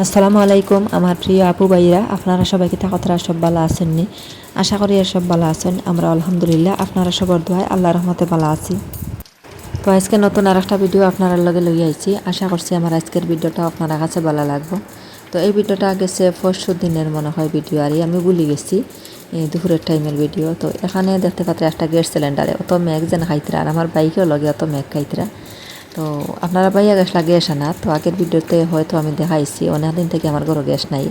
আসসালামু আলাইকুম আমার প্রিয় আপু ভাইরা, আপনারা সবাই কি কথাটা সব ভালো আছেননি? আশা করি এর সব ভালো আছেন। আমরা আলহামদুলিল্লাহ আপনারা সবার দোয়ায় আল্লাহর রহমতে ভালো আছি। তো আজকে নতুন আর একটা ভিডিও আপনারা লগে লই আইছি। আশা করছি আমার আজকের ভিডিওটা আপনারা কাছে ভালো লাগবে। তো এই ভিডিওটা গেছে পরশু দিনের মনে হয় ভিডিও, আর আমি ভুলে গেছি দুপুরের টাইমের ভিডিও। তো এখানে দেখতে পাত্রে একটা গ্যাস সিলিন্ডারে অত মেঘ যেন খাইতরা, আর আমার বাইকেও লগে অত মেঘ খাইতরা। তো আপনারা বাইয়া গ্যাস লাগিয়ে আসে না, তো আগের ভিডিওতে হয়তো আমি দেখাইছি অনেকদিন থেকে আমার ঘরে গ্যাস নাই,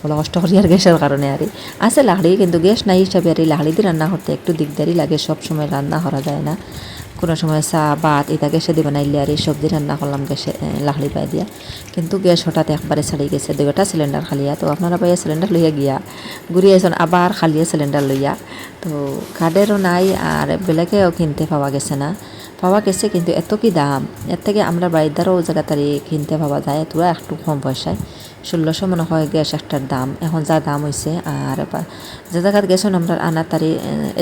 বলে কষ্ট করি আর গ্যাসের কারণে। আর আছে লাকড়ি, কিন্তু গ্যাস নাই হিসাবে আর লাকড়ি দিয়ে রান্না করতে একটু দিকদারি লাগে, সব সময় রান্না করা যায় না। কোনো সময় চা ভাত এটা গ্যাসে দিয়ে বানাইলে আর এই সবজি রান্না করলাম গ্যাসে লাকড়ি পাই দিয়া, কিন্তু গ্যাস হঠাৎ একবারে ছাড়ি গেছে। দুইটা সিলিন্ডার খালিয়া, তো আপনারা বাইয়া সিলিন্ডার লইয়া গিয়া ঘুরি আইসন আবার খালিয়া সিলিন্ডার লইয়া। তো কার্ডেরও নাই আর বেলেগেও কিনতে পাওয়া গেছে না, পাওয়া গেছে কিন্তু এত কি দাম। এর থেকে আমরা বাড়ির দ্বারাও জায়গা তারি কিনতে পাওয়া যায়, তোরা একটু কম পয়সায় 1600 মনে হয় গ্যাস একটার দাম এখন, যা দাম হয়েছে। আর যে জায়গাত গেছেন আমরা আনার তারি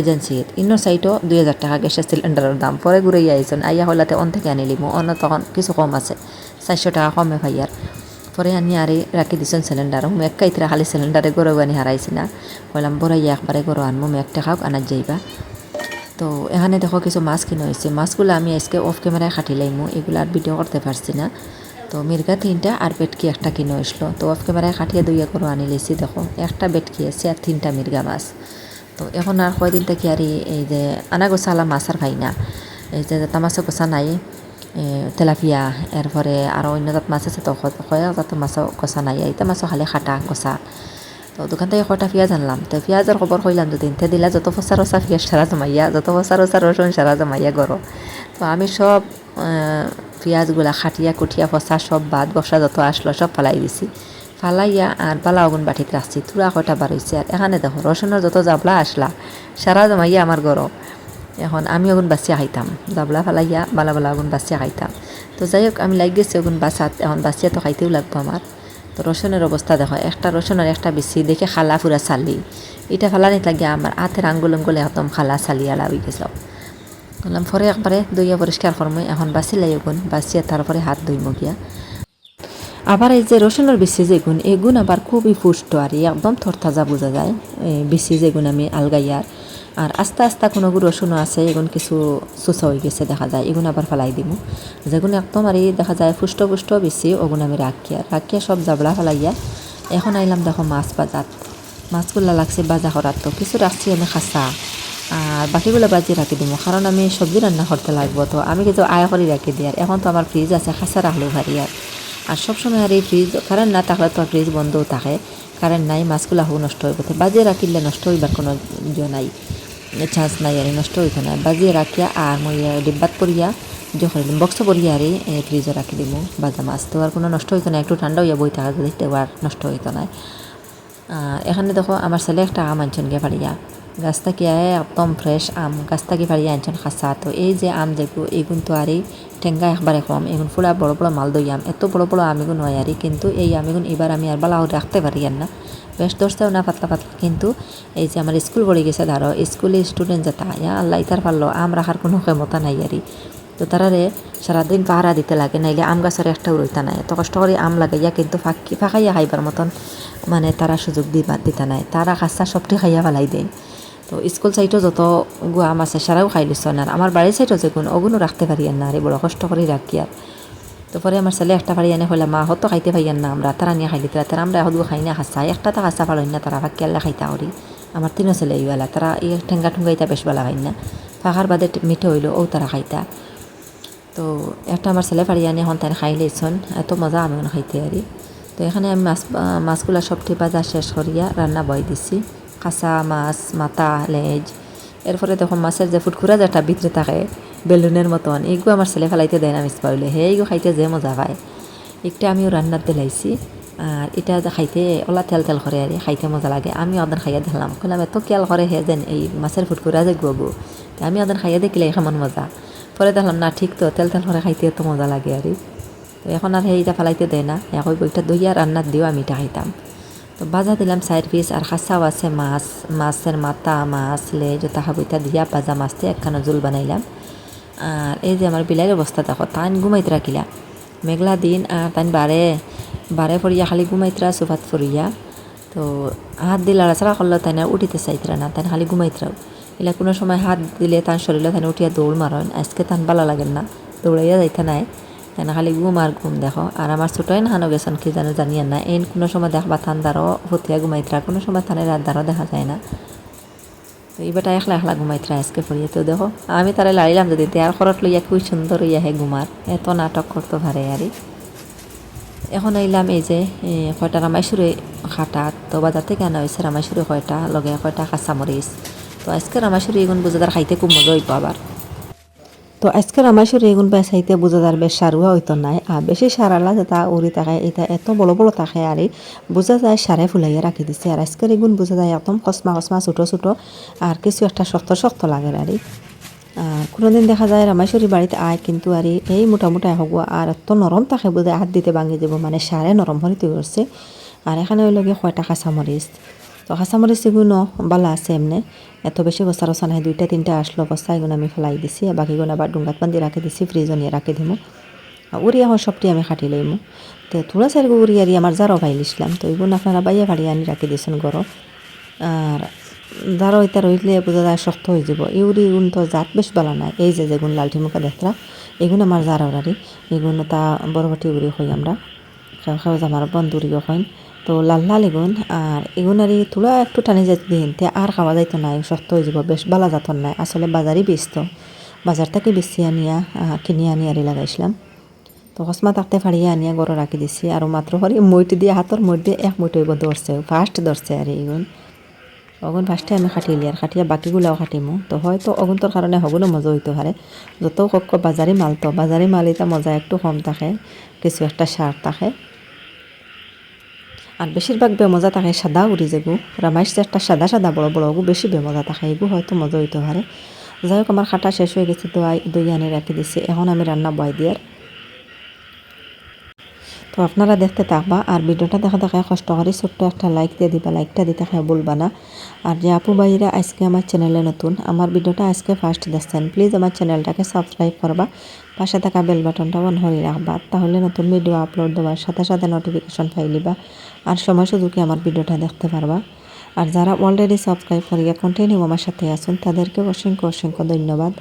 এজেন্সিত ইন্ন সাইটও 2000 টাকা গ্যাসের সিলিন্ডারের দাম। পরে ঘুরে আইসন আইয়া হইলাতে অন থেকে আনিলিমু, অন্য তখন কিছু কম আছে, 400 টাকা কমে ভাইয়ার। পরে আনি আরে রাখি দিছেন সিলিন্ডার, আমি এক কাইতরা খালি সিলিন্ডারে গরু আনি হারাইছি না, বললাম বড়াইয়া একবারে গরু আনবো, এক টাকাও আনার যাইবা। তো এখানে দেখো কিছু মাছ কিনে হয়েছে, মাছগুলো আমি আজকে অফ ক্যামেরায় কাটি লাইমু, এগুলো আর ভিডিও করতে পারছি না। তো মির্গা 3টা আর বেটকি একটা কিনে আসলো, তো অফ ক্যামেরায় কাটিয়ে দুইয়া করে আনি লেছি। দেখো একটা বেটকি আছে আর 3টা মির্গা মাছ। তো এখন আর কয়দিন থেকে আর এই যে আনা গোছালা মাছ আর খাই না, এই যে জাতা মাছও গোছা নাই, তেলাপিয়া এরপরে আরও অন্য জাত মাছ আছে, তো কয়েক জাত মাছও গোছা নাই, এইটা মাছও খালি খাটা গোছা। তো দোকান থেকে কটা পেঁয়াজ আনলাম, তো পেঁয়াজের খবর কইলাম দুদিন, তে দিলা যত ফসা রসা পেঁয়াজ সারা জমাইয়া, যত ফসা রসা রসুন সারা জমাইয়া গরো। তো আমি সব পেঁয়াজগুলা খাটিয়া কুটিয়া ফসা সব বাদ বসা যত আসলো সব ফালাই দিছি, ফালাইয়া আর বালা আগুন বাটিতে রাখছি, তুরা কয়টা বার হয়েছে। আর এখানে দেখো রসুনের যত জাবলা আসলা সারা জমাইয়া আমার গরো। এখন আমি আগুন বাঁচিয়া খাইতাম, জাবলা ফালাইয়া বালা বালা আগুন বাঁচিয়া খাইতাম। তো যাই হোক আমি লাগ গেছি আগুন বাঁচাত, এখন বাঁচিয়া তো খাইতেও লাগবো আমার। তো রসুনের অবস্থা দেখো, একটা রসুনের একটা বেশি দেখে খালা ফুরা চালি, এটা ফালানিত লাগিয়া আমার হাতের আঙ্গুল আঙ্গুলে একদম খালা চালিয়ালা হয়ে গেছিল। বললাম পরে একবারে দইয়া পরিষ্কার করমই, এখন বাঁচিলাই গুণ বাঁচিয়া তারপরে হাত ধুইমু গিয়া। আবার এই যে রসুনের বেশি যে গুণ, এই গুণ আবার খুবই পুষ্ট আর একদম থরতাজা বোঝা যায়, বেশি যে গুণ আমি আলগাইয়ার। আর আস্তে আস্তে কোনো রসুনও আছে, এগুন কিছু চুচা হয়ে গেছে দেখা যায়, এগুন আবার ফেলাই দিব। যেগুন একদম আর দেখা যায় পুষ্ট পুষ্ট বেশি, ওগুন আমি রাখিয়া সব জাবলা ফেলাইয়া। এখন আইলাম দেখো মাছ বাজাত, মাছগুলা লাগছে বাজা করার, তো কিছু রাখছি আমি খাসা আর বাকিগুলো বাজিয়ে রাখি দিব, কারণ আমি সবজি রান্না করতে লাগবো। তো আমি কিন্তু আয়া করে রাখি দিই, আর এখন তো আমার ফ্রিজ আছে, খাসা রাখলেও ভারী। আর সবসময় আর এই ফ্রিজ কারেন্ট না থাকলে তো ফ্রিজ বন্ধও থাকে, কারেন্ট নাই মাছগুলা হোক নষ্ট হয়ে গেছে, বাজিয়ে রাখিলে নষ্ট হইবার কোনো নাই, চান্স নাই আর নষ্ট হইতো না। বাজিয়ে রাখিয়া আর মই ডিব্বাত পরিয়া যখন বক্স পরিয়া আর ফ্রিজে রাখি দিব বাজা মাছ, তো আর কোনো নষ্ট হইতো না, একটু ঠান্ডা হইয়া বই থাকা দেখতে আর নষ্ট হইতো না। এখানে দেখো আমার ছেলে একটা আম আনছেন গিয়ে পারিয়া, গাছ থেকে একদম ফ্রেশ আম গাছ থেকে পারিয়া আনছেন খাসা। তো এই যে আম দেখো এগুন তো আর এই ঠেঙ্গা একবারে কম, এগুন ফুলা বড় বড় মালদই আম, এত বড় বড় আমিগুন হয় আর, কিন্তু এই আমিগুন এবার আমি আর বালা রাখতে পারি আর না, বেশ ধরতেও না পাতলা পাতলা। কিন্তু এই যে আমার স্কুল পড়ে গেছে, ধরো স্কুলে স্টুডেন্ট যেটা আল্লাহ ইতার পারলো আম রাখার কোনো ক্ষমতা নাই আরই। তো তারারে সারাদিন পাহারা দিতে লাগে, নাইলে আম গাছের একটাও রইতা নাই, এত কষ্ট করে আম লাগাইয়া কিন্তু ফাঁকাইয়া খাইবার মতন মানে তারা সুযোগ দিতা নাই, তারা খাসা সবটি খাইয়া ফেলাই দেয়। তো স্কুল সাইডও যত আম আছে সারাও খাই লিছ না, আমার বাড়ির সাইডও যে ওগুনও রাখতে পারি না, আর বড় কষ্ট করে রাখি আর। তো পরে আমার ছেলে একটা পারি এনে হইলাম মা হতো খাইতে পাইয়ান না, আমরা তারা নিয়ে খাই দিতে, তারা আমরা এখন খাই না খাসা, একটা তো খাসা পারই না, তারা ফাঁকি আল্লাহ খাইতা করি। আমার 3 ছেলে এইবেলা তারা এই ঠেঙ্গা ঠুঙ্গাইতা বেশ বেলা খাই না, ফাঁকার বাদে মিঠে হইলো ও তারা খাইতা। তো একটা আমার ছেলে পারি আনি এখন তাই খাই লেইছন, এত মজা আমি খাইতে আরি। তো এখানে আমি মাছগুলা সবটি বাজা শেষ করিয়া রান্না বয় দিছি, কাঁচা মাছ মাথা লেজ, এরপরে দেখো মাছের যে ফুটকুরা যেটা ভিতরে থাকে বেলুনের মতন, এইগুলো আমার ছেলে ফেলাইতে দেয় না মিস পাইলে, হে এইগুলো খাইতে যে মজা পায়। একটা আমিও রান্নার দিলাইছি, আর এটা খাইতে ওলা তেল তেল করে আর খাইতে মজা লাগে। আমি ওদের খাইয়া দেখলাম, কইলাম এত কেল করে হে যেন এই মাছের ফুটকুরা যে গুবো, আমি ওদের খাইয়া দেখিলে কেমন মজা। পরে দেখলাম না ঠিক তো, তেল তেল করে খাইতে এত মজা লাগে আর। তো এখন আর সেইটা ফেলাইতে দেয় না, এখন বইটা দইয়া রান্নার দিও আমি এটা খাইতাম। তো বাজা দিলাম 4 পিস, আর খাসাও আছে মাছ, মাছের মাথা মাছ লেজ তাহা বইটা দিয়া বাজা মাছতে একখানা জোল বানাইলাম। আর এই যে আমার বিলাইয়ের অবস্থা দেখো, তান ঘুমাইতে রাখিলা মেঘলা দিন, আর তান বারে বারে ফরিয়া খালি ঘুমাইতরা সোফাত ফরিয়া। তো হাত দিয়ে লাড়াচাড়া করলে তাই না উঠিতে চাইতরা না, তাই খালি ঘুমাইতরাও। এলা কোনো সময় হাত দিলে তার শরীরে তাই উঠিয়া দৌড় মারেন, আজকে তান ভালো লাগেন না, দৌড়াইয়া যাইতে নাই, তাই না খালি ঘুম আর ঘুম দেখো। আর আমার ছোটোই হানো গেছেন কি জানো জানিয়েন না, এই কোনো সময় দেখবা থান দ্বারও হতিয়া ঘুমাইতরা, কোনো সময় থানের রাত দ্বারও দেখা যায় না। তো এই বেটা একলা একলা ঘুমাইতরা আজকে পড়িয়া। তো দেখো আমি তারা লাড়িলাম যদি দেয়ার খরচ লইয়া খুব সুন্দর হইয়া হে ঘুমার, এত নাটক করতে পারে আরই। এখন আইলাম এই যে কয়টা রামাইশুরি খাটা, তো বাজার থেকে আনা হয়েছে রামাইশুরি কয়টা, লগে কয়টা কাঁচামরিচ। তো আজকে রামাইশুরি এগুন বোঝাদার খাইতে খুব মজা হইব আবার। তো আজকে রামাইশুরি এগুন বেসাইতে বোঝাদার বেশ সারুয়া হইতো নাই, আর বেশি সারালা যেটা উড়ি থাকে এটা এত বড় বড় থাকে আর বোঝা যায় সারে ফুলাইয়া রাখি দিছে। আর আজকের এগুন বোঝা যায় একদম কসমা কসমা ছোটো ছোটো, আর কিছু একটা শক্ত শক্ত লাগে আর কোনোদিন দেখা যায় রামাইশ্বরী বাড়িতে আয় কিন্তু আর এই মোটামুটি হোক, আর এত নরম থাকে বোধ হাত দিতে ভাঙি যাব, মানে সারে নরম হরিতে করছে। আর এখানে হইল গিয়ে কয়টা কাঁচামরিচ, তো কাঁচামরিচ এগুলো বালা আছে এমনি, এত বেশি বস্তা রসা নাই, 2-3টা আসলো বস্তা, এগুলো আমি ফেলাই দিছি, বাকিগুলো আবার ডুঙ্গাত বান্ধি রাখি দিছি, ফ্রিজও নিয়ে রাখি দিমু। উড়ি এখন সবটি আমি খাটি লইমু। তো থোড়া চাইগু উড়ি আরি আমার যারও বাইলিছিলাম, তো এগুলো আপনারা বাইয়া বাড়ি আনি রাখি দিয়েছেন গরম। আর যারা ওইটা রইলে বোঝা যায় শক্ত হয়ে যাব। ইউরি এগুন তো জাত বেশ ভালো নাই, এই যে যেগুন লালটি মুখা দেখরা এগুন আমার যার ওরারি, এগুন তা বরবটি উড়ি হই আমরা খাওয়া আমার বন্ধুরিও হইন। তো লাল লাল এগুন, আর এগুন আর তুলা একটু টানি যাইতে দিন তে আর খাওয়া যাইতো নাই, শক্ত হয়ে যাব, বেশ ভালো যাতন নাই, আসলে বাজারই বেচত, বাজার থেকে বেশি আনিয়া কিনে আনি আরি লাগাইছিলাম। তো হসমা তাকতে ফাড়িয়ে আনিয়া গড় রাখি দিছি, আর মাত্র হরি মইটি দিয়ে হাতর মইট দিয়ে এক মুঠি ধরছে, ফার্স্ট ধরছে আর এগুন। অগুন ফার্স্টে আমি খাটিলি আর খাটিয়া বাকিগুলাও খাটিমু, তো হয়তো অগুনটোর কারণে হগুনও মজা হইতে পারে। যত কক্ষ বাজারি মাল, তো বাজারি মাল এটা মজা একটু কম থাকে, কিছু একটা সার থাকে, আর বেশিরভাগ বেমজা থাকে সাদা উড়ি যেগু রামাইশ একটা সাদা সাদা বড় বড় ওগু বেশি বেমজা থাকে, এগু হয়তো মজা হইতে পারে। যাই হোক আমার খাটা শেষ হয়ে গেছে, তো দই আনি রাখি দিছি, এখন আমি রান্না বয় দিয়ার। তো আপনারা দেখতে থাকবা, আর ভিডিওটা দেখা দেখা কষ্ট করে ছোট্ট একটা লাইক দিয়ে দিবা, লাইকটা দিতে খাই বলবা না। আর যে আপু ভাইরা আজকে আমার চ্যানেলে নতুন, আমার ভিডিওটা আজকে ফার্স্ট দেখছেন, প্লিজ আমার চ্যানেলটাকে সাবস্ক্রাইব করবা, পাশে থাকা বেল বাটনটা অন করে রাখবা, তাহলে নতুন ভিডিও আপলোড দেওয়ার সাথে সাথে নোটিফিকেশন পাইলিবা, আর সময় সুযোগে আমার ভিডিওটা দেখতে পারবা। আর যারা অলরেডি সাবস্ক্রাইব করিয়া কন্টিনিউ আমার সাথে আছেন তাদেরকে অসংখ্য অসংখ্য ধন্যবাদ।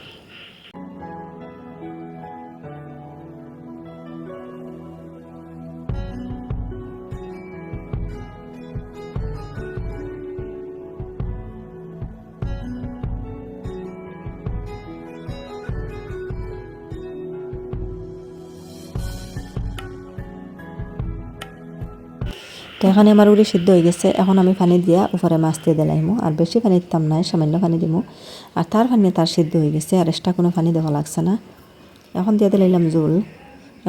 তো এখানে আমার উড়ি সিদ্ধ হয়ে গেছে, এখন আমি পানি দিয়া উপরে মাছ দিয়ে দিলাইমু, আর বেশি পানি দিতাম নাই, সামান্য পানি দিমু, আর তার পানি তার সিদ্ধ হয়ে গেছে, আর এক্সট্রা কোনো পানি দেওয়া লাগছে না। এখন দিয়ে দিলাম জোল,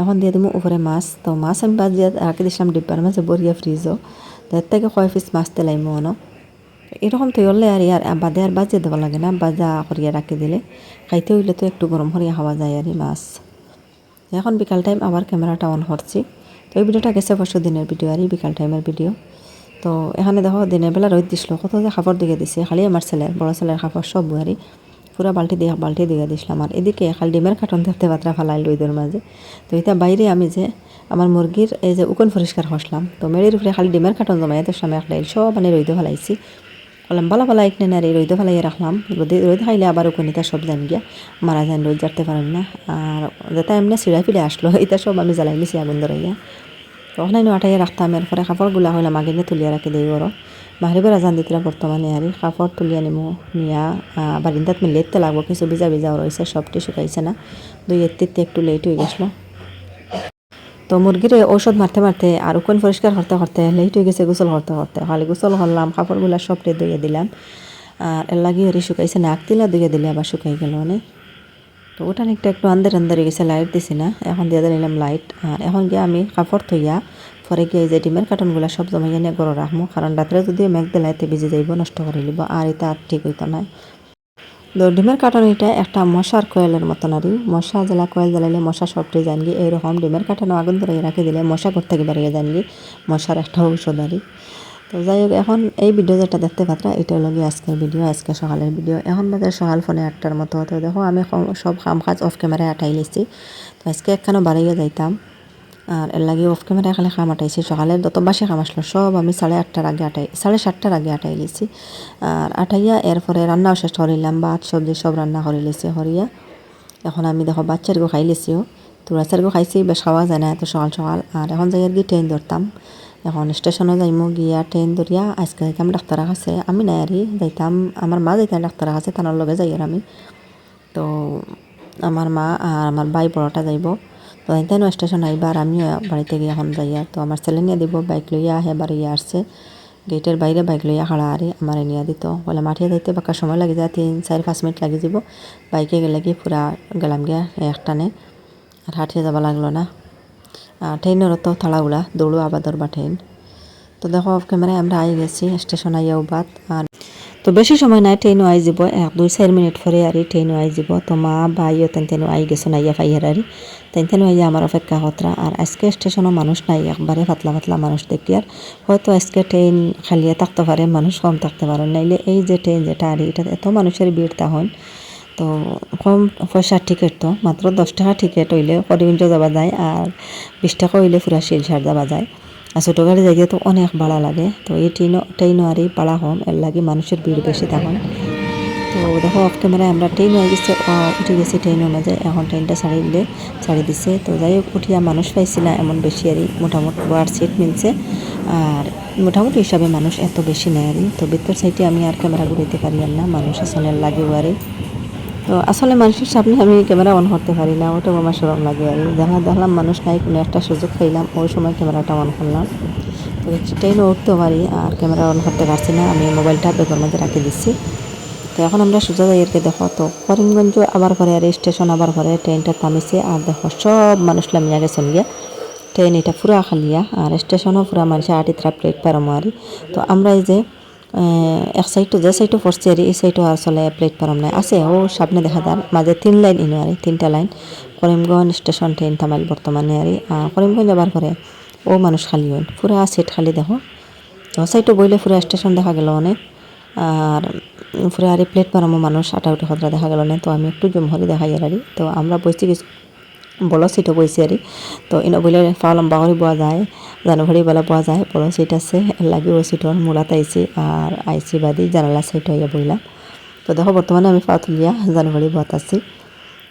এখন দিয়ে দিমু উপরে মাছ। তো মাছ আমি বাদ দিয়ে রাখি দিয়েছিলাম ডিব্বার মাঝে বরিয়া ফ্রিজও, তার থেকে কয় পিস মাছ দিলাইমু অনো। এরকম তো হলে আর ইয়ার বাদে আর বাজিয়ে দেওয়া লাগে না, বাজা করিয়া রাখি দিলে খাইতে হইলে তো একটু গরম করিয়া খাওয়া যায় আর মাছ। এখন বিকাল টাইম আবার ক্যামেরাটা অন করছি, তো এই ভিডিওটা গেছে পরশু দিনের ভিডিও আর বিকাল টাইমের ভিডিও। তো এখানে দেখো দিনের বেলা রোদ দিছিল, কত যে খাবার দিকে দিছে, খালি আমার ছেলের বড় ছেলের খাবার সব বুয়ারি পুরা বালতি দিয়ে দিছিলাম। আর এদিকে খালি ডিমের কার্টন দেখতে পাত্রা ফালাই লইদের মাঝে। তো এটা বাইরে আমি যে আমার মুরগির এই যে উকন পরিষ্কার করছিলাম, তো মেয়ের উপরে খালি ডিমের কার্টন জমাই তো সামনে একটা সব মানে রইতে ফেলাইছি, বললাম বালা বালা এক নেন আর এই রইতে ফেলাইয়া রাখলাম, রোদ খাইলে আবার উকনিটা সব জান গিয়া মারা যান, রোদ জারতে পারেন না। আর যেটা এমনি চিড়াই ফিরে আসলো এটা সব আমি জ্বালাই নিছি আগুন ধরাইয়া। তো ওখানে আটাইয়া রাখতাম, এরপরে কাপড়গুলা হইলাম আগে নিয়ে তুলিয়া রাখি দিই ওর বাহিরে রাজান দিতরা বর্তমানে আর কাপড় তুলিয়া নিমু নিয়া বারিন্দাত মিলেতে লাগবো, কিছু ভিজা ভিজা রয়েছে, সবটি শুকাইছে না, 2-3 একটু লেট হয়ে গেছিলো। তো মুরগির ঔষধ মারতে মারতে আর উকন পরিষ্কার করতে করতে লেট হয়ে গেছে, গোসল করতে করতে খালি গোসল করলাম, কাপড়গুলা সবটি ধুয়ে দিলাম, আর এর লাগিয়ে ওরে শুকাইছে নাক দিলা ধুয়ে দিলে আবার শুকাই গেল অনেক। তো ওটা একটু আন্দার হয়ে গেছে, লাইট দিছি না, এখন দিয়ে দিলাম লাইট। আর এখন গিয়ে আমি কাপড় থইয়া পরে গিয়ে যে ডিমের কার্টনগুলো সব জমাই নিয়ে গড় রাখবো, কারণ রাত্রে যদি মেঘ দিলাইতে ভিজে যাইব, নষ্ট করে নিব, আর এটা আর ঠিক হইতো না। তো ডিমের কার্টন এটা একটা মশার কয়েলের মতন আর মশা জ্বালা কয়েল জ্বালাইলে মশা সবটি জানগি, এইরকম ডিমের কার্টনও আগুন ধরে রাখি দিলে মশা ঘর থেকে বেরিয়ে জানগি, মশার একটা ঔষধ আর। তো যাই হোক এখন এই ভিডিও যেটা দেখতে পাত্রা এটা হলো গিয়ে আজকের ভিডিও, আজকে সকালের ভিডিও। এখন বাজে সকাল 8:45 মতো। তো দেখো আমি সব কাম কাজ অফ ক্যামেরায় আটাই লিছি, তো আজকে একখানো বাড়াইয়া যাইতাম, আর এর লাগে অফ ক্যামেরায় খালি খাম আটাইছি সকালে যত বাসে খাম আসলো সব আমি 8:30টার আগে 7:30টার আগে আটাই লিছি। আর আটাইয়া এরপরে রান্নাও শেষ করিলাম, ভাত সবজি সব রান্না করে লিছি হরিয়া। এখন আমি দেখো বাচ্চারগো খাই লিছিও, তো বাচ্চারগো খাইছি, বেশ খাওয়া যায় না এত সকাল সকাল। আর এখন যাই আর কি ট্রেন ধরতাম, এখন স্টেশনে যাইমু, গিয়া ট্রেন ধরিয়া আজকে যাইতাম ডাক্তারের কাছে। আমি নাই আর যাইতাম, আমার মা যাইতাম ডাক্তারের কাছে, তার লগে যাই আর আমি। তো আমার মা আর আমার ভাই বড়টা যাইব, তো তাই স্টেশন আইবার আমি বাড়িতে গিয়ে এখন যাইয়া। তো আমার ছেলে নিয়ে দিব, বাইক লইয়া আহে বাড়ি আসছে, গেটের বাইরে বাইক লইয়া খাড়া আরে আমার নিয়ে দিত, বলে মাঠিয়ে যাইতে বাক্কা সময় লাগে যায়, 3-4-5 মিনিট লাগে যাব। বাইকে গেলে কি পুরা গেলাম গিয়া একটানে, আর হাঁটিয়ে যাওয়া লাগলো না। ট্রেনেরও তো থাড়াগুলা দৌড়ো আবাদর বা ট্রেন। তো দেখো অফ ক্যামেরায় আমরা আই গেছি স্টেশন আইয়াও বাদ। আর তো বেশি সময় নাই, ট্রেনও আই যাব, 1-2-4 মিনিট পরে আর ট্রেনও আই যাব। তো মা ভাইও তেন আই গেছো নাইয়া ফাইয়ার আর তেন আইয়া আমার অপেক্ষা হতরা। আর আজকে স্টেশনও মানুষ নাই, একবারে পাতলা পাতলা মানুষ দেখি। আর হয়তো আজকে ট্রেন খালিয়ে থাকতে পারে, মানুষ কম থাকতে পারে, নাইলে এই যে ট্রেন যেটা আর এটা এত মানুষের ভিড় তখন। তো কম পয়সার টিকিট, তো মাত্র 10 টাকা টিকিট হইলে করিমগঞ্জ যাওয়া যায়, আর 20 টাকা হইলে পুরা শিলচর যাওয়া যায়। আর ছোটো গাড়ি যাইতে তো অনেক ভাড়া লাগে, তো এই ট্রেনও আর এই ভাড়া কম, এর লাগে মানুষের ভিড় বেশি তখন। তো দেখো অফ ক্যামেরায় আমরা ট্রেন হয়ে গেছে, উঠে গেছি ট্রেনের মাঝে। এখন ট্রেনটা ছাড়ি দিছে। তো যাই হোক উঠিয়া মানুষ পাইছি না এমন বেশি আর মোটামুটি ওয়ার সিট মিলছে, আর মোটামুটি হিসাবে মানুষ এত বেশি নেয় আর। তো ভিতর সাইডে আমি আর ক্যামেরা ঘুরাইতে পারি না, মানুষ আসলে লাগে ওয়ারে। তো আসলে মানুষের সামনে আমি ক্যামেরা অন করতে পারি না, ওটা আমার সরম লাগে আর। দেখলাম মানুষ নাই, কোনো একটা সুযোগ পাইলাম, ওই সময় ক্যামেরাটা অন করলাম। তো ট্রেনও উঠতে পারি, আর ক্যামেরা অন করতে পারছি না, আমি মোবাইলটা বেগের মধ্যে রাখি দিচ্ছি। তো এখন আমরা সোজা যাইয়েরকে দেখো, তো করিমগঞ্জ আবার পরে আর স্টেশন আবার পরে ট্রেনটা থামিছে। আর দেখো সব মানুষ লামিয়া গেছেন গিয়া, ট্রেন এটা পুরা খালিয়া, আর স্টেশনও পুরা মানুষের আটিত্রা প্লেটফর্ম আর। তো আমরা এই যে এক সাইডটো যে সাইডটো পড়ছে আর এই সাইডও আসলে প্লেটফর্ম নাই, আছে ও সামনে দেখা যার মাঝে 3 লাইন ইনো আর 3টা লাইন করিমগঞ্জ স্টেশন ট্রেন থামাইল বর্তমানে আর। করিমগঞ্জ আবার পরে ও মানুষ খালি হইন, পুরা সিট খালি দেখো। তো সাইডও বইলে পুরা স্টেশন দেখা গেল অনেক, আর পুরা আর প্লেটফর্মও মানুষ আটাউটি খতরা দেখা গেল না। তো আমি একটু জমহরি দেখাই আর। তো আমরা বসছি কিছু বড় সিটও বইছি আর। তো ইনো বইলে পা লম্বা করে বোয়া যায়, জানুয়ারি বেলা পাওয়া যায়, বড় সিট আছে, এর লাগে ওই সিটর মূলাত আইছি। আর আইসি বাদি জানালা সাইড হইয়া বইলাম। তো দেখো বর্তমানে আমি পা তুলিয়া জানুয়ারি বোয়াত আছি।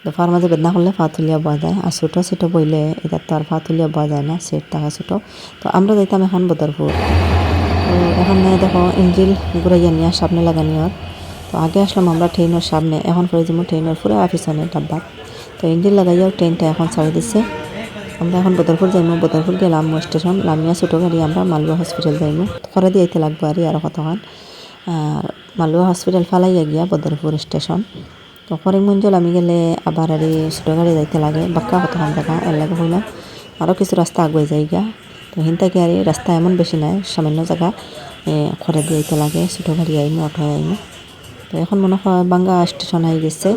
তো ফার মাঝে বেদনা করলে পা তুলিয়া বোয়া যায়, আর ছোটো সিটও বইলে এটা তো আর পা তুলিয়া বোয়া যায় না, সিট থাকা ছোটো। তো আমরা যাইতাম এখন বদরপুর। তো এখানে দেখো ইঞ্জিল ঘুরাইয়া নিয়ে সামনে লাগানিওর। তো আগে আসলাম আমরা ট্রেনের সামনে, এখন করে যাবো ট্রেনের পুরো পিছনে ডাব্বা। তো ইঞ্জিন লাগাইয়াও ট্রেনটা এখন ছাড়ি দিচ্ছে। আমরা এখন বদরপুর যাইমু, বদরপুর গেলাম স্টেশন লামিয়া ছোটো গাড়ি আমরা মালুয়া হসপিটাল যাইমু, করে দিয়েতে লাগবো আরও কতক্ষণ। আর মালুয়া হসপিটাল ফালাইয়া গিয়া বদরপুর স্টেশন। তো করিমগঞ্জ আমি গেলে আবার আর ছোটো গাড়ি যাইতে লাগে, বাক্কা কতক্ষণ দেখা, এর লাগে হইলাম আরও কিছু রাস্তা আগুয়ে যাই গিয়া। তো হিনতাকে আর রাস্তা এমন বেশি নাই, সামান্য জায়গা করে দিয়েতে লাগে, ছোটো গাড়ি আইমু, অটো আইমু। তো এখন মনে হয় বাঙ্গা স্টেশন আই গেছে।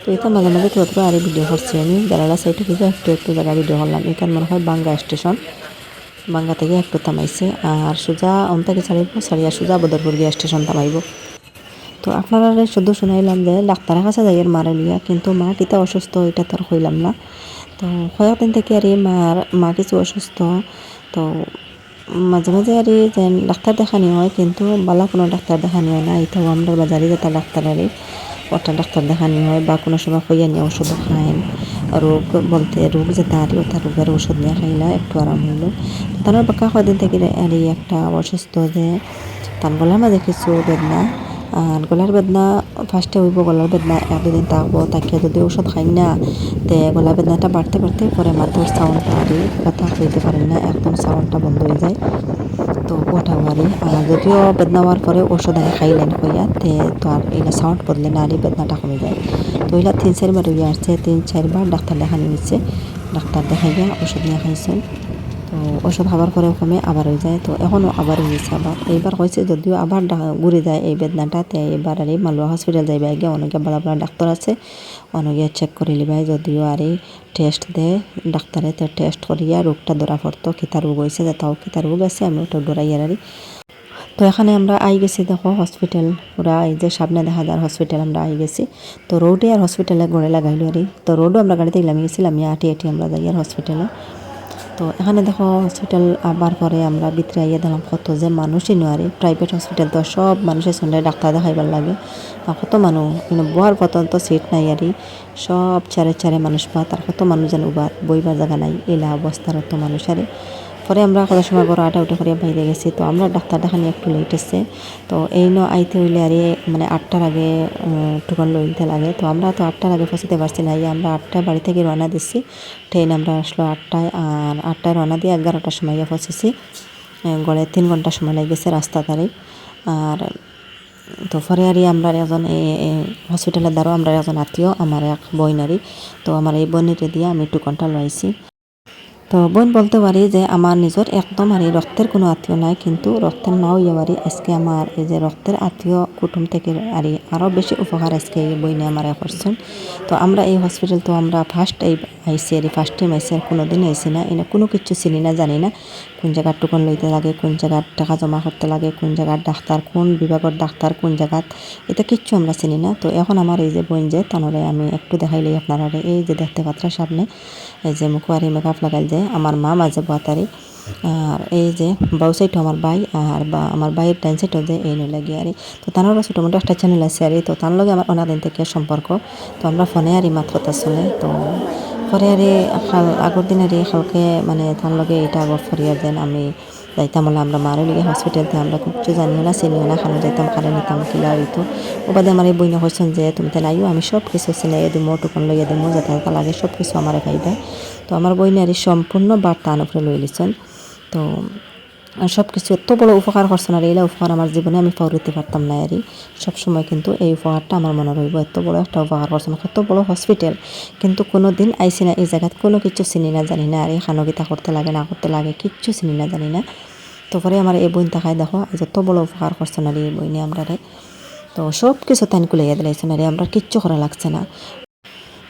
তো এটা মাঝে মাঝে তো আর ভিডিও করছি আমি, বেলালা সাইডে থেকে একটু জায়গা ভিডিও করলাম। এখানে মনে হয় বাঙ্গা স্টেশন, বাঙ্গা থেকে একটু থামাইছে, আর সোজা অন্তাকে ছাড়িয়া সোজা বদরপুর গিয়া স্টেশন থামাইব। তো আপনারা শুধু শুনাইলাম যে ডাক্তারের কাছে যাইয়ের মারে লিয়া, কিন্তু মা কিতা অসুস্থ এটা তো আর হইলাম না। তো কয়েকদিন থেকে আর মা কিছু অসুস্থ, তো মাঝে মাঝে আর যে ডাক্তার দেখানি হয়, কিন্তু বালা কোনো ডাক্তার দেখানি হয় না। এটাও আমরা বাজারে যেটা ডাক্তার আর ওটা ডাক্তার দেখানি হয়, বা কোনো সময় হইয়া নিয়ে ওষুধও খাইন। রোগ বলতে রোগ যেটা আর ওটা রোগের ওষুধ নিয়ে খাইলা একটু আরাম হইলো। তার বাক্কা কয়দিন থেকে আর একটা অসুস্থ যে তার গলার মাঝে কিছু বেদনা, আর গলার বেদনা ফার্স্টে হইব, গলার বেদনা 1-2 দিন থাকবো, তাকে যদি ওষুধ খাই না তে গলার বেদনাটা বাড়তে বাড়তে পরে মাথার সাউন্ডটা আর কথা হইতে পারেন না, একদম সাউন্ডটা বন্ধ হয়ে যায়। তো ওটা বাড়ি, আর যদিও বেদনা হওয়ার পরে ওষুধ আনি খাইলেন হইয়া তে তো আর এগুলো সাউন্ড বদলে না আর বেদনাটা কমে যায়। তো এগুলো 3-4 বার হইয়া আসছে, 3-4 বার ডাক্তার দেখানি নিচ্ছে, ডাক্তার দেখাইয়া ওষুধ নিয়ে খাইছেন। তো ওষুধ খাবার পরেও কমে, আবার হয়ে যায়। তো এখনও আবার হয়েছে, আবার এইবার হয়েছে, যদিও আবার ঘুরে যায় এই বেদনাটাতে। এবার আর মালুয়া হসপিটাল যাইবা গিয়ে অনেকে বড় বড় ডাক্তার আছে, অনেকে চেক করে লিবাই, যদিও আর টেস্ট দেয় ডাক্তারে। তো টেস্ট করিয়া রোগটা ধরা পড়তো, কিতা রোগ হয়েছে, তাও কিতা রোগ আছে আমি ওটা ডরাই আর। তো এখানে আমরা আই গেছি দেখো হসপিটাল, পুরা এই যে সামনে দেখা যায় হসপিটাল, আমরা আই গেছি। তো রোডে আর হসপিটালে গড়ে লাগাইলো আর। তো রোডও আমরা গাড়িতে নামিয়ে গেছিলাম, আটি আমরা যাই আর হসপিটালে। তো এখানে দেখো হসপিটাল আবার পরে আমরা ভিতরে আইয়া দিলাম কত যে মানুষই নয় প্রাইভেট হসপিটাল তো সব মানুষের সঙ্গে ডাক্তার দেখাইবার লাগে আর কত মানুষ বোয়ার পর্যন্ত সিট নাই আরই সব চারে চারে মানুষ পা তার কত মানুষ যেন উবার বইবার জায়গা নাই এলা অবস্থার অত মানুষ আরে পরে আমরা কত সময় বড় আটা উঠে করে বাইরে গেছি তো আমরা ডাক্তার দেখানি একটু লেট এসছে তো এই আইতে হইলে আর মানে 8টার আগে টোকন লইতে লাগে তো আমরা তো 8টার আগে পৌঁছতে পারছি না আমরা 8টায় বাড়ি থেকে রওনা দিচ্ছি ট্রেন আমরা আসলো 8টায় আর 8টায় রওনা দিয়ে 11টার সময় পৌঁছেছি গড়ে 3 ঘন্টা সময় লেগেছে রাস্তা তারে আর তো পরে আর আমরা একজন হসপিটালের দ্বারা আমরা একজন আত্মীয় আমার এক বইনারি তো আমার এই বইনারি দিয়ে আমি টোকনটা লইছি তো বোন বলতে পারি যে আমার নিজের একদম আর রক্তের কোনো আত্মীয় নাই কিন্তু রক্তের নাও ইয়ে পারি আজকে আমার এই যে রক্তের আত্মীয় কুটুম থেকে আর আরও বেশি উপকার আজকে এই বইনে আমার করছেন তো আমরা এই হসপিটাল তো আমরা ফার্স্ট এই আইসি আর ফার্স্ট টাইম আইসি আর কোনো দিন আইসি না এনে কোনো কিছু চিনি না জানি না কোন জায়গার টোকন লইতে লাগে কোন জায়গার টাকা জমা করতে লাগে কোন জায়গার ডাক্তার কোন বিভাগের ডাক্তার কোন জায়গাত এটা কিচ্ছু আমরা চিনি না তো এখন আমার এই যে বোন যে তানরে আমি একটু দেখাইলেই আপনারা এই যে দেখতে পাত্রা সামনে এই যে মুখোয়ারি মেকআপ লাগাইল যে আমার মা মাঝে বাতারি আর এই যে বাউ সাইডও আমার ভাই আর বা আমার ভাইয়ের ডাইন সাইডও যে এই নই লাগে আর তো তানোরও ছোটো মোটো একটা চ্যানেল আছে আর তো তার লগে আমার অনেকদিন থেকে সম্পর্ক তো আমরা ফোনে আরই মাত কথা চলে তো পরে আরে আগর দিন আরই কালকে মানে তার লগে এটা আগর ফরিয়া দেন আমি যাইতাম হলে আমরা মারও লিগে হসপিটালতে আমরা কিছু জানিও না চিনিও না খানো যাইতাম খারে নিতাম কিলা হইতো ও বাদে আমার এই বইনে কইছেন যে তুমি তাহলে আইও আমি সব কিছু চিনাইয়া দিমো টোকন লইয়া দিমো যাতে লাগে সব কিছু আমার খাইবে তো আমার বইনে আর সম্পূর্ণ বার্তা উপরে লই লিছেন তো সব কিছু এত বড় উপকার করছেন আর এইলা উপকার আমার জীবনে আমি পাওয়াইতে পারতাম না আরই সবসময় কিন্তু এই উপকারটা আমার মনে রইব এত বড় একটা উপকার করছেন কত বড় হসপিটাল কিন্তু কোনো দিন আইসি না এই জায়গাত কোনো কিছু চিনি না জানি না আর এই খানগিতা করতে লাগে না করতে লাগে কিচ্ছু চিনি না জানি না তো পরে আমার এই বইন তাকায় দেখো যত বড় উপকার করছেন আর এই বইনে আমরা তো সব কিছু তাইন কুলাইয়া দিলাইছেন আর আমরা কিচ্ছু করা লাগছে না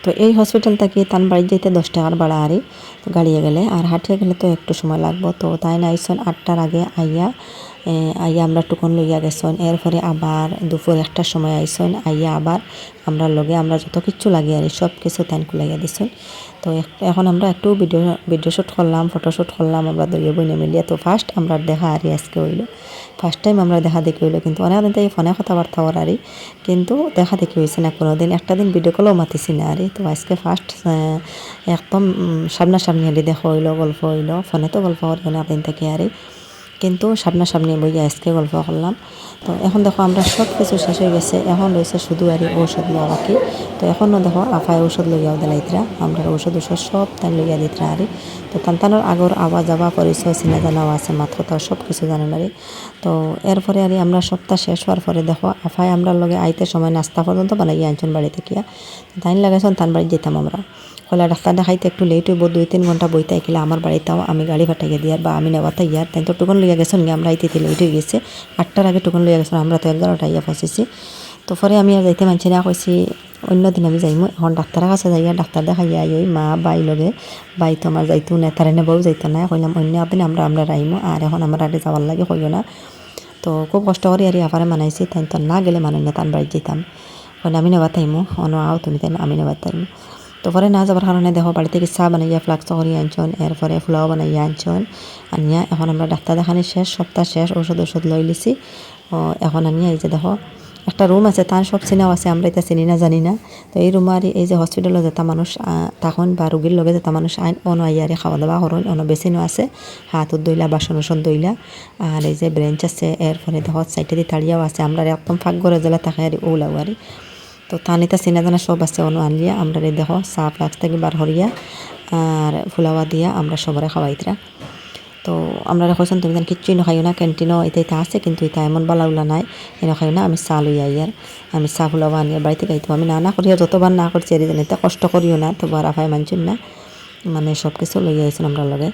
তো এই হসপিটাল থেকে তান বাড়ি যেতে 10 টাকার ভাড়া আরই গাড়িয়ে গেলে আর হাঁটিয়ে গেলে তো একটু সময় লাগবো তো তাই না আইসন 8টার আগে আইয়া আমরা টুকন লইয়া গেছন এরপরে আবার দুপুর 1টার সময় আইসন আইয়া আবার আমরা লগে আমরা যত কিছু লাগে আর সব কিছু তাইন কুলাইয়া দিছন তো এখন আমরা একটু ভিডিও শ্যুট করলাম ফটোশ্যুট করলাম আমরা দইয়ে বইনে মিলিয়ে তো ফার্স্ট আমরা দেখা আরই আজকে হইলো ফার্স্ট টাইম আমরা দেখা দেখি হইলো কিন্তু অনেকদিন থেকে ফোনে কথাবার্তা আরই কিন্তু দেখা দেখি হয়েছে না কোনো দিন একটা দিন ভিডিও কলও মাতিছি না আরই তো আজকে ফার্স্ট একদম সামনাসামনি আরই দেখা হইলো গল্প হইলো ফোনে তো গল্প করি অনেকদিন থেকে আরই কিন্তু সামনাসামনি বইয়া আজকে গল্প করলাম তো এখন দেখো আমরা সব কিছু শেষ হয়ে গেছে এখন রয়েছে শুধু আর ঔষধ লওয়া বাকি তো এখনও দেখো আফায় ঔষধ লইয়াও দিলাইতরা আমরা ঔষধ সব তাই লইয়া দিতরা আরে তো তান্তানোর আগর আওয়া যাওয়া পরিচয় চিনা জানাও আছে মাত কথা সব কিছু জানেন আরে তো এরপরে আর আমরা সপ্তাহ শেষ হওয়ার পরে দেখো আফায় আমরা লগে আইতে সময় নাস্তা পর্যন্ত বানাই আনছেন বাড়ি থেকে তাইন লাগাইছেন তান বাড়ি যেতাম আমরা কলা ডাক্তার দেখাইতে একটু লেট হইব 2-3 ঘন্টা বইতে আইলে আমার বাড়িতেও আমি গাড়ি ফাটাইয়া দিয়ার বা আমি নেওয়াতে ইয়ার তাই তো টুকন লইয়া গেছেন আমরা আইতে লেট হয়ে গেছে 8টার আগে টুকন লইয়া গেছেন আমরা তো 11টা ইয়া পৌঁছেছি তো পরে আমি আর যাইতে মানছি না কইছি অন্য দিন আমি যাইমু এখন ডাক্তারের কাছে যাইয়া ডাক্তার দেখাইয়া আই মা বাই লগে বাই তো আমার যাইতো না তার এনে বউ যাইতো না কইলাম অন্য দিন আমরা রাইমু আর এখন আমার আগে যাওয়ার লাগে কইও না তো খুব কষ্ট করি আর আফারে মানাইছি তাই তো না গেলে মানুষ না তান বাড়ি যেতাম কইলে আমি নেবা তাইমু অন আও তুমি তাই আমি নেবা তাইমু তো পরে না যাবার কারণে দেখো বাড়ি থেকে চা বানাইয়া ফ্লাক্স করি আনছন এরপরে ফুলাও বানাইয়া আনছন আনিয়া এখন আমরা ডাক্তার দেখানি শেষ সপ্তাহ শেষ ওষুধ লই লিছি এখন আনিয়া এই যে দেখো একটা রুম আছে তার সব চিনাও আছে আমরা এটা চিনি না জানি না তো এই রুম আর এই যে হসপিটালে যেটা মানুষ তখন বা রোগীর লগে যেটা মানুষ আইন অন আইয়ারে খাওয়া দাওয়া করুন অন বেসিনও আছে হাত দইলা বাসন দইলা আর এই যে ব্রেঞ্চ আছে এরপরে দেখো সাইডে দিয়ে তাড়িয়াও আছে আমরা একদম ফাঁক ঘরে জেলা থাকে আর ওলাও আর তো তানিতা চিনা জানা সব আছে অন্য আনলিয়া আমরা দেখো চা ফ্লাক্স থেকে বার হরিয়া আর ফুলাওয়া দিয়া আমরা সবরে খাওয়াইতরা তো আমরা কইছেন তুমি কিচ্ছুই নখাইও না ক্যান্টিনও এটা আছে কিন্তু এটা এমন বালাউলা নাই নখাইও না আমি চা লই আইয়ার আমি চা ফুলাওয়া আনিয়া বাড়িতে গাইতো আমি না করিয়া যতবার না করছি এর জানি কষ্ট করিও না তো বার আফাই মানছেন না মানে সব কিছু লই আইছেন আমরা লগে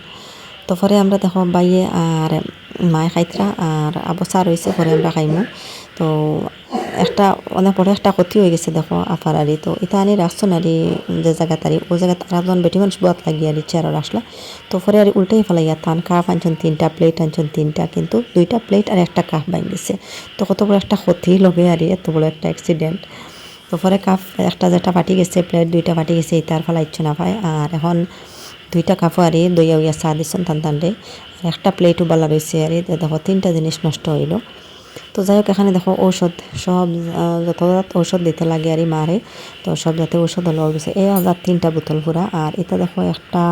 তো পরে আমরা দেখো বাইয়ে আর মায় খাইতরা আর আবসা রয়েছে পরে আমরা খাইমু তো একটা অনেক বড় একটা ক্ষতি হয়ে গেছে দেখো আফার আরি তো এটা আনি রাখছো না যে জায়গা তারি ও জায়গা আরেকজন বেটি মানুষ বাত লাগিয়ে আর চেয়ারও আসলা তো পরে আর উল্টাই ফেলাইয়া তান কাপ আনছেন 3টা প্লেট আনছেন 3টা কিন্তু 2টা প্লেট আর একটা কাপ বাইন দিছে তো কত বড় একটা ক্ষতি লগে আর এত বড় একটা অ্যাক্সিডেন্ট তো পরে কাপ একটা যেটা ফাটি গেছে প্লেট 2টা ফাটি গেছে তার ফেলাইছে না ভাই আর এখন 2টা কাপও আর দইয়া উইয়া চা দিচ্ছেন টানটানরে, একটা প্লেটও বালা রয়েছে আর দেখো 3টা জিনিস নষ্ট হইল। তো যাই হোক এখানে দেখো ঔষধ সব যত ঔষধ দিতে লাগে আর মারে, তো সব যাতে ঔষধ হলো গেছে 3টা বোতল পুরা। আর এটা দেখো একটা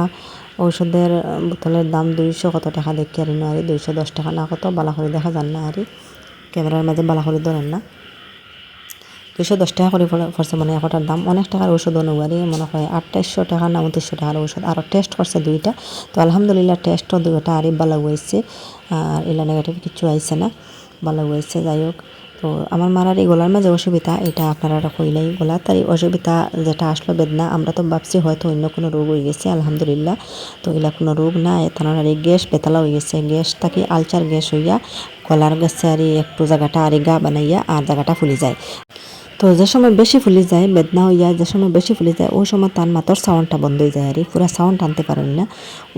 ঔষধের বোতলের দাম 200 কত টাকা দেখি আর 210 টাকা না কত বালা করে দেখা যান না আর ক্যামেরার মাঝে বালা করে ধরেন না। 210 টাকা করে পড়ছে মানে একটার দাম, অনেক টাকার ঔষধ অনুবারই মনে হয় 2800 টাকা না 2900 টাকার ঔষধ। আরও টেস্ট করছে 2টা, তো আলহামদুলিল্লাহ টেস্টও 2টা আরই ভালো হয়েছে, আর এলা নেগেটিভ কিছু আইছে না, ভালো হয়েছে। যাই হোক, তো আমার মারার এই গলার মাঝে অসুবিধা, এটা আপনারা কইলাই গলা তাই অসুবিধা যেটা আসলো বেদনা, আমরা তো ভাবছি হয়তো অন্য কোনো রোগ হয়ে গেছে, আলহামদুলিল্লাহ তো এলা কোনো রোগ না। তার এই গ্যাস বেতালা হয়ে গেছে, গ্যাস থাকি আলচার গ্যাস হইয়া গলার গেছে আর একটু জায়গাটা আর গা বানাইয়া আর জায়গাটা ফুলি যায়। তো যে সময় বেশি ফুলি যায় বেদনা হইয়া, যে সময় বেশি ফুলি যায় ওই সময় তার মাথার সাউন্ডটা বন্ধ হয়ে যায় আর পুরা সাউন্ড আনতে পারেন না,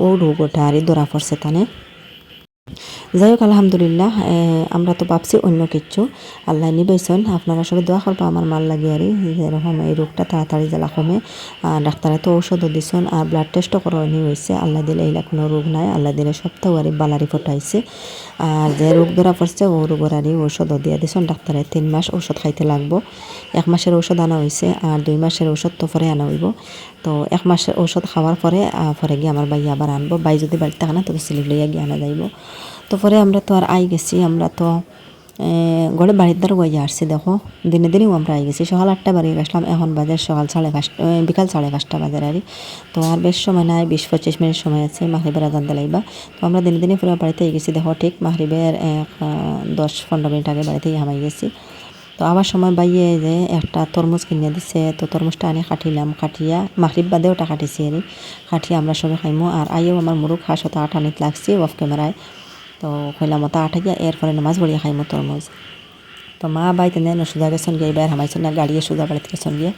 ও রোগটা আর ধরা পড়ছে তানে। যাই হোক আলহামদুলিল্লাহ, আমরা তো ভাবছি অন্য কিছু, আল্লাহ নিবেছেন। আপনারা সবাই দোয়া করবা আমার মাল লাগে আর যেরকম এই রোগটা তাড়াতাড়ি জ্বালা কমে। ডাক্তারে তো ঔষধও দিছেন আর ব্লাড টেস্টও করানি হয়েছে, আল্লাহ দিলে এইলা কোনো রোগ নাই, আল্লাহ দিলে সপ্তাহ আর বালারি ফোটাইছে। আর যে রোগ ধরা পড়ছে ও রোগের আর ঔষধও দিয়ে দিছেন ডাক্তারে, 3 মাস ঔষধ খাইতে লাগবো। 1 মাসের ঔষধ আনা হয়েছে আর 2 মাসের ঔষধ তো পরে আনা হইব। তো 1 মাসের ঔষধ খাওয়ার পরে পরে গিয়ে আমার ভাই আবার আনবো, ভাই যদি বাড়িতে থাকে না তবে সিলেট লইয়া গিয়ে আনা যাইব। তো পরে আমরা তো আর আই গেছি, আমরা তো গড়ে বাড়ির দ্বারা গিয়ে আসছি। দেখো দিনে দিনেও আমরা আই গেছি, সকাল 8টা বাড়ি গেছিলাম, এখন বাজার সকাল 5:30 বিকাল 5:30 বাজার আর তো আর বেশ সময় নাই, 20-25 মিনিট সময় আছে মাগরিবের আজান দিলাইবা। তো আমরা দিনে দিনে পুরো বাড়িতে গেছি, দেখো ঠিক মাগরিবের 10-15 মিনিট আগে বাড়িতেই হামাই গেছি। তো আবার সময় বাইয়ে যে একটা তরমুজ কিনে দিছে, তো তরমুজটা আনি কাটিলাম, কাটিয়া মাগরিব বাদে ওটা কাটিছি আর কাটিয়ে আমরা সবাই খাইমো। আর আইও আমার মুরুখ হাসতে আটা আনিতে লাগছি অফ ক্যামেরায়, তো কইলাম মতো আটা গিয়া এরপরে নামাজ পড়িয়া খাইমো তরমুজ। তো মা বাইতে নেন সোজা গেছেন গিয়ে বাইর হামাইছেন না, গাড়িয়ে সোজা বাড়িতে গেছেন গিয়ে।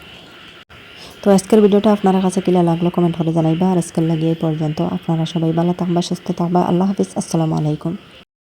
তো আজকের ভিডিওটা আপনার কাছে কিলা লাগলো কমেন্ট করে জানাইবা। আর আজকের লাগিয়ে এই পর্যন্ত, আপনারা সবাই ভালো থাকবা, সুস্থ থাকবা। আল্লাহ হাফিজ, আসসালামু আলাইকুম।